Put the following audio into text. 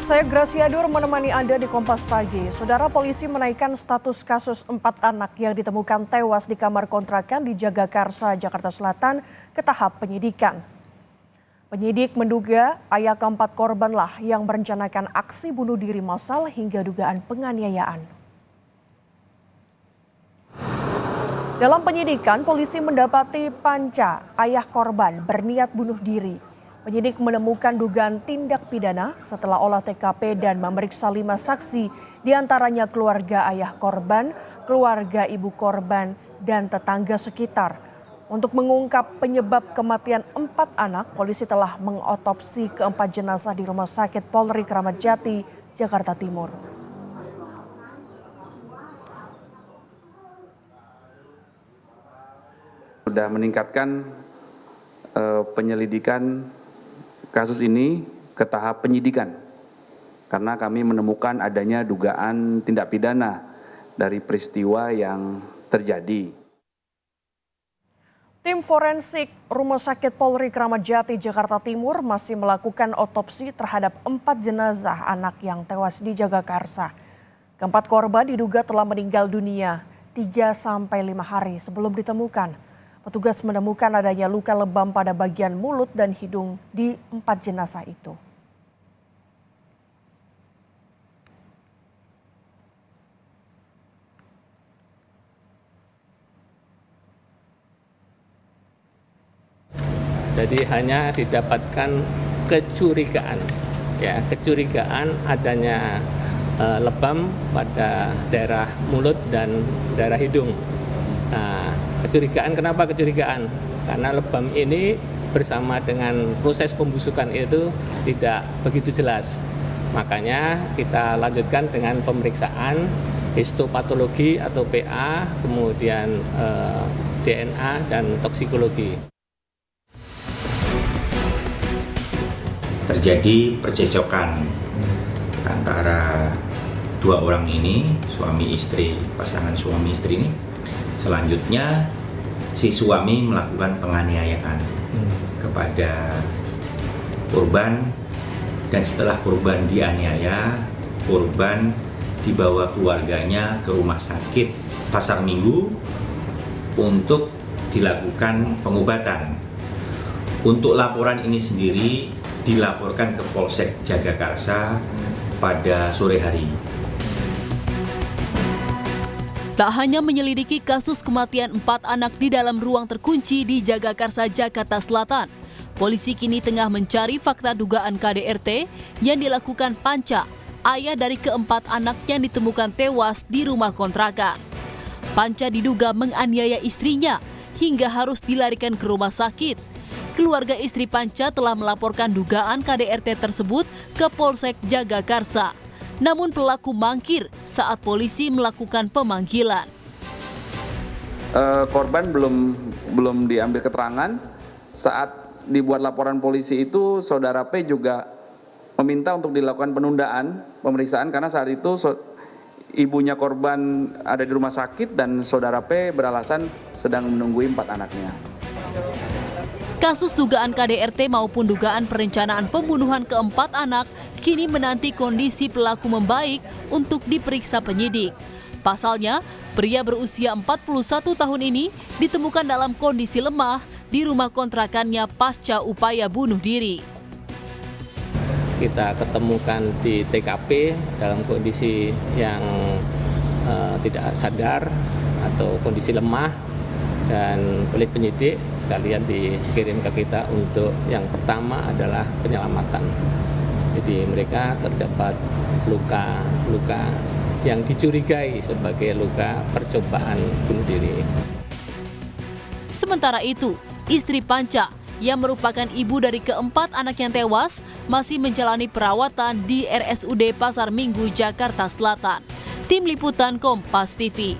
Saya Gracia Dur menemani Anda di Kompas Pagi. Saudara, polisi menaikkan status kasus 4 anak yang ditemukan tewas di kamar kontrakan di Jagakarsa, Jakarta Selatan ke tahap penyidikan. Penyidik menduga ayah keempat korbanlah yang merencanakan aksi bunuh diri massal hingga dugaan penganiayaan. Dalam penyidikan, polisi mendapati Panca, ayah korban, berniat bunuh diri. Penyidik menemukan dugaan tindak pidana setelah olah TKP dan memeriksa 5 saksi, diantaranya keluarga ayah korban, keluarga ibu korban, dan tetangga sekitar. Untuk mengungkap penyebab kematian 4 anak, polisi telah mengotopsi keempat jenazah di Rumah Sakit Polri Kramat Jati, Jakarta Timur. Sudah meningkatkan penyelidikan kasus ini ke tahap penyidikan karena kami menemukan adanya dugaan tindak pidana dari peristiwa yang terjadi. Tim forensik Rumah Sakit Polri Kramat Jati, Jakarta Timur masih melakukan otopsi terhadap 4 jenazah anak yang tewas di Jagakarsa. Keempat korban diduga telah meninggal dunia 3-5 hari sebelum ditemukan. Petugas menemukan adanya luka lebam pada bagian mulut dan hidung di 4 jenazah itu. Jadi hanya didapatkan kecurigaan adanya lebam pada daerah mulut dan daerah hidung. Nah, kecurigaan, kenapa kecurigaan? Karena lebam ini bersama dengan proses pembusukan itu tidak begitu jelas. Makanya kita lanjutkan dengan pemeriksaan histopatologi atau PA, kemudian DNA dan toksikologi. Terjadi percecokan antara 2 orang ini, suami istri, pasangan suami istri ini. Selanjutnya si suami melakukan penganiayaan kepada korban, dan setelah korban dianiaya, korban dibawa keluarganya ke rumah sakit Pasar Minggu untuk dilakukan pengobatan. Untuk laporan ini sendiri dilaporkan ke Polsek Jagakarsa pada sore hari. Tak hanya menyelidiki kasus kematian 4 anak di dalam ruang terkunci di Jagakarsa, Jakarta Selatan, polisi kini tengah mencari fakta dugaan KDRT yang dilakukan Panca, ayah dari keempat anak yang ditemukan tewas di rumah kontrakan. Panca diduga menganiaya istrinya hingga harus dilarikan ke rumah sakit. Keluarga istri Panca telah melaporkan dugaan KDRT tersebut ke Polsek Jagakarsa. Namun pelaku mangkir saat polisi melakukan pemanggilan. Korban belum diambil keterangan. Saat dibuat laporan polisi itu, saudara P juga meminta untuk dilakukan penundaan pemeriksaan karena saat itu ibunya korban ada di rumah sakit dan saudara P beralasan sedang menunggu 4 anaknya. Kasus dugaan KDRT maupun dugaan perencanaan pembunuhan keempat anak kini menanti kondisi pelaku membaik untuk diperiksa penyidik. Pasalnya, pria berusia 41 tahun ini ditemukan dalam kondisi lemah di rumah kontrakannya pasca upaya bunuh diri. Kita ketemukan di TKP dalam kondisi yang tidak sadar atau kondisi lemah, dan oleh penyidik sekalian dikirim ke kita untuk yang pertama adalah penyelamatan. Jadi mereka terdapat luka yang dicurigai sebagai luka percobaan bunuh diri. Sementara itu, istri Panca yang merupakan ibu dari keempat anak yang tewas masih menjalani perawatan di RSUD Pasar Minggu, Jakarta Selatan. Tim Liputan Kompas TV.